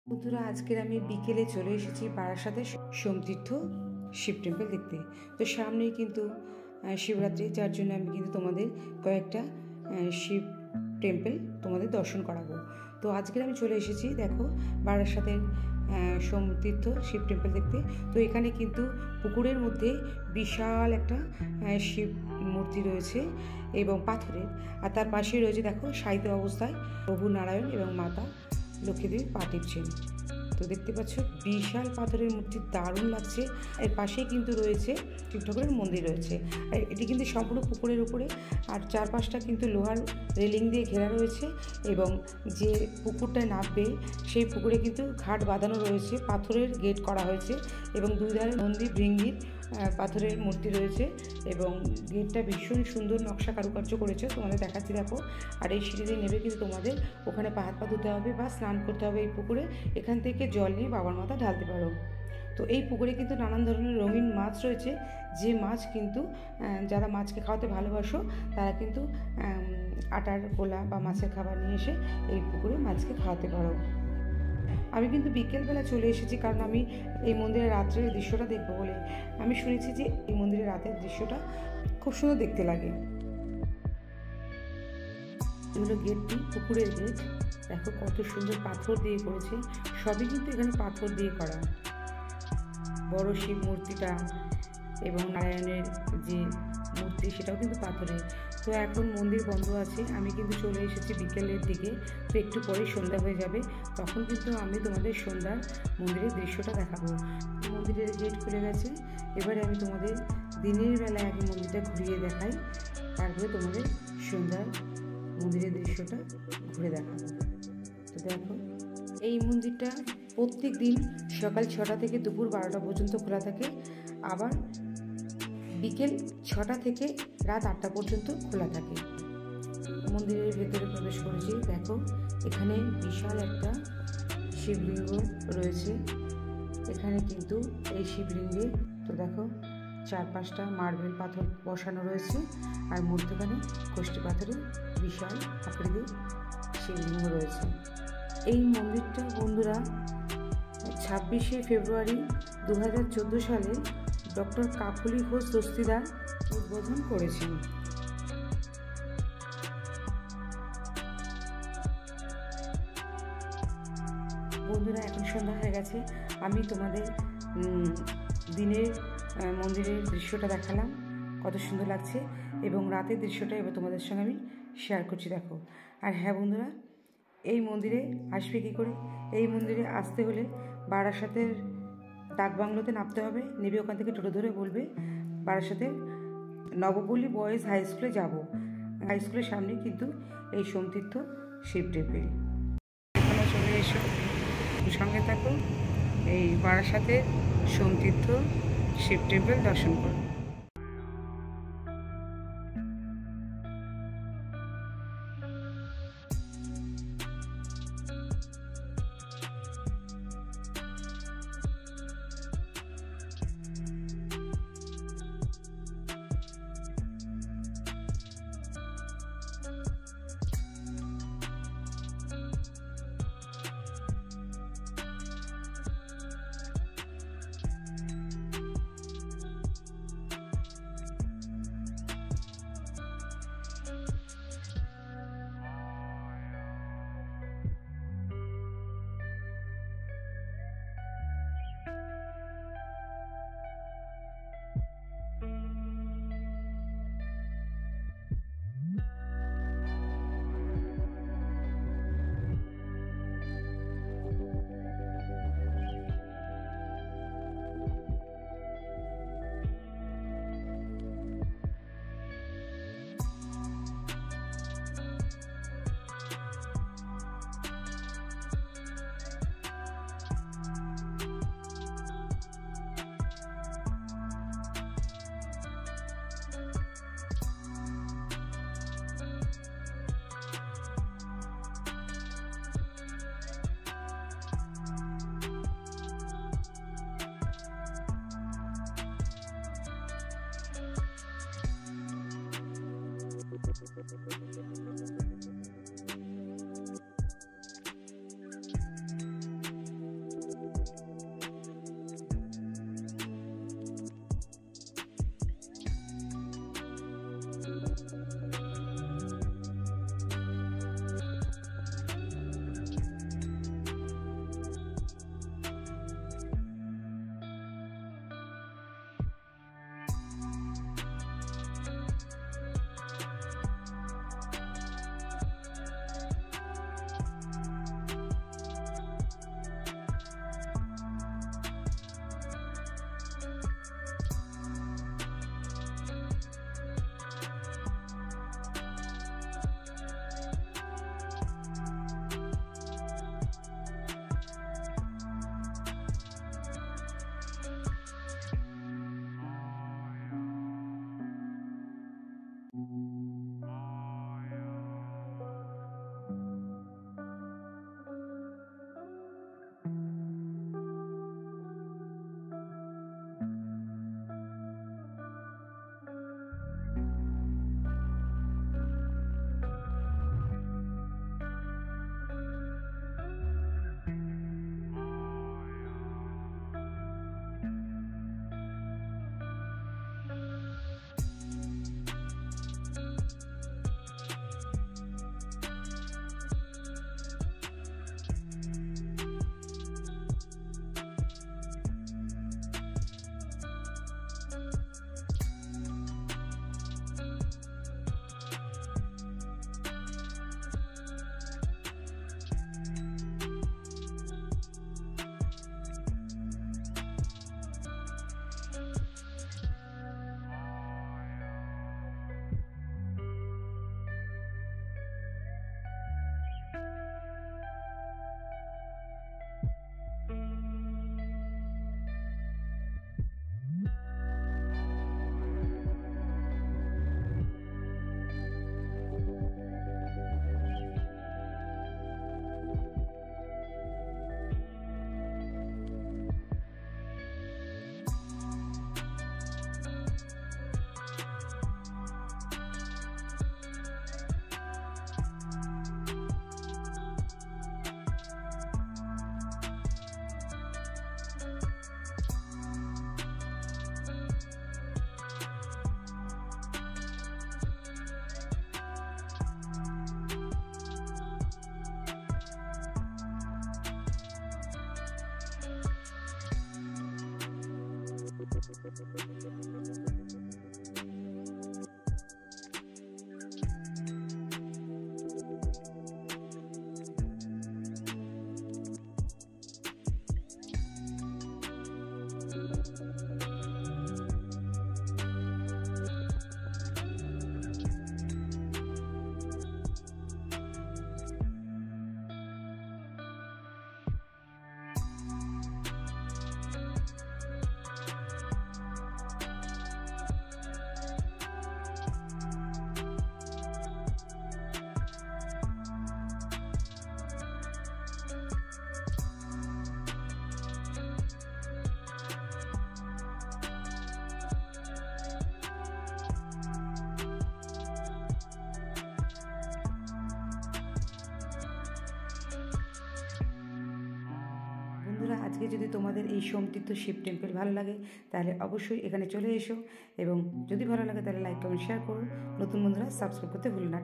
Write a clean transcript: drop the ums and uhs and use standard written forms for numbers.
বন্ধুরা, আজকের আমি বিকেলে চলে এসেছি বারাসাতে সোমতীর্থ শিব টেম্পল দেখতে। তো সামনেই কিন্তু শিবরাত্রি, যার জন্য আমি কিন্তু তোমাদের কয়েকটা শিব টেম্পল তোমাদের দর্শন করাবো। তো আজকের আমি চলে এসেছি, দেখো, বারাসাতের সোমতীর্থ শিব টেম্পল দেখতে। তো এখানে কিন্তু পুকুরের মধ্যে বিশাল একটা শিব মূর্তি রয়েছে এবং পাথরের, আর তার পাশে রয়েছে, দেখো, শায়িত অবস্থায় প্রভু নারায়ণ এবং মাতা লক্ষ্মীদেবী পা টিপছেন। তো দেখতে পাচ্ছ বিশাল পাথরের মূর্তি, দারুণ লাগছে। এর পাশেই কিন্তু রয়েছে শিব ঠাকুরের মন্দির রয়েছে। আর এটি কিন্তু সম্পূর্ণ পুকুরের উপরে, আর চারপাশটা কিন্তু লোহার রেলিং দিয়ে ঘেরা রয়েছে। এবং যে পুকুরটায় নামবে সেই পুকুরে কিন্তু ঘাট বাঁধানো রয়েছে, পাথরের গেট করা হয়েছে এবং দুই ধারে নন্দী ভৃঙ্গির পাথরের মূর্তি রয়েছে এবং গেটটা ভীষণ সুন্দর নকশা কারুকার্য করেছে, তোমাদের দেখাচ্ছি, দেখো। আর এই সিঁড়ি দিয়ে নেবে কিন্তু তোমাদের ওখানে হাত পা ধুতে হবে বা স্নান করতে হবে এই পুকুরে। এখান থেকে জল নিয়ে বাবার মাথা ঢালতে পারো। তো এই পুকুরে কিন্তু নানান ধরনের রঙিন মাছ রয়েছে, যে মাছ কিন্তু যারা মাছকে খাওয়াতে ভালোবাসো তারা কিন্তু আটার গোলা বা মাছের খাবার নিয়ে এসে এই পুকুরে মাছকে খাওয়াতে পারো। আমি কিন্তু বিকেলবেলা চলে এসেছি, কারণ আমি এই মন্দিরের রাত্রের দৃশ্যটা দেখবো বলে। আমি শুনেছি যে এই মন্দিরের রাতের দৃশ্যটা খুব সুন্দর দেখতে লাগে। এগুলো গেটটি, পুকুরের গেট, দেখো কত সুন্দর পাথর দিয়ে করেছে। সবই কিন্তু এখানে পাথর দিয়ে করা। বড় শিব মূর্তিটা এবং নারায়ণের যে মূর্তি সেটাও কিন্তু পাথরের। তো এখন মন্দির বন্ধ আছে, আমি কিন্তু চলে এসেছি বিকেলের দিকে। তো একটু পরেই সন্ধ্যা হয়ে যাবে, তখন কিন্তু আমি তোমাদের সন্ধ্যার মন্দিরের দৃশ্যটা দেখাবো। মন্দিরের গেট খুলে গেছে, এবারে আমি তোমাদের দিনের বেলায় আগে মন্দিরটা ঘুরিয়ে দেখাই, তারপরে তোমাদের সন্ধ্যার মন্দিরের দৃশ্যটা ঘুরে দেখাবো। তো দেখো, এই মন্দিরটা প্রত্যেক দিন সকাল 6টা থেকে দুপুর 12টা পর্যন্ত খোলা থাকে, আবার বিকেল 6টা থেকে রাত 8টা পর্যন্ত খোলা থাকে। মন্দিরের ভেতরে প্রবেশ করেছি, দেখো এখানে বিশাল একটা শিবলিঙ্গ রয়েছে। এখানে কিন্তু এই শিবলিঙ্গে, তো দেখো, 4-5টা মার্বেল পাথর বসানো রয়েছে, আর মধ্যখানে কষ্টি পাথরের বিশাল আকৃতির শিবলিঙ্গ রয়েছে। এই মন্দিরটা বন্ধুরা 26শে ফেব্রুয়ারি 2014 সালে ডক্টর কাকলি ঘোষ দস্তিদার উদ্বোধন করেছেন। বন্ধুরা, এখন সন্ধ্যা হয়ে গেছে, আমি তোমাদের দিনের মন্দিরের দৃশ্যটা দেখালাম, কত সুন্দর লাগছে, এবং রাতের দৃশ্যটা এবার তোমাদের সঙ্গে আমি শেয়ার করছি, দেখো। আর হ্যাঁ বন্ধুরা, এই মন্দিরে আসবে কী করে? এই মন্দিরে আসতে হলে বারাসাতের ডাকবাংলোতে নামতে হবে, নেবে ওখান থেকে টোটো ধরে বলবে বারাসাতের নবপল্লী বয়েজ হাই স্কুলে যাব। হাই স্কুলের সামনে কিন্তু এই সোমতীর্থ শিব টেম্পল। এখানে চলে এসো, সঙ্গে থাকো, এই বারাসাতের সোমতীর্থ শিব টেম্পল দর্শন করো। বন্ধুরা, আজকে যদি তোমাদের এই সোমতীর্থ শিব টেম্পল ভালো লাগে তাহলে অবশ্যই এখানে চলে এসো, এবং যদি ভালো লাগে তাহলে লাইক কমেন্ট শেয়ার করো। নতুন বন্ধুরা সাবস্ক্রাইব করতে ভুলো না।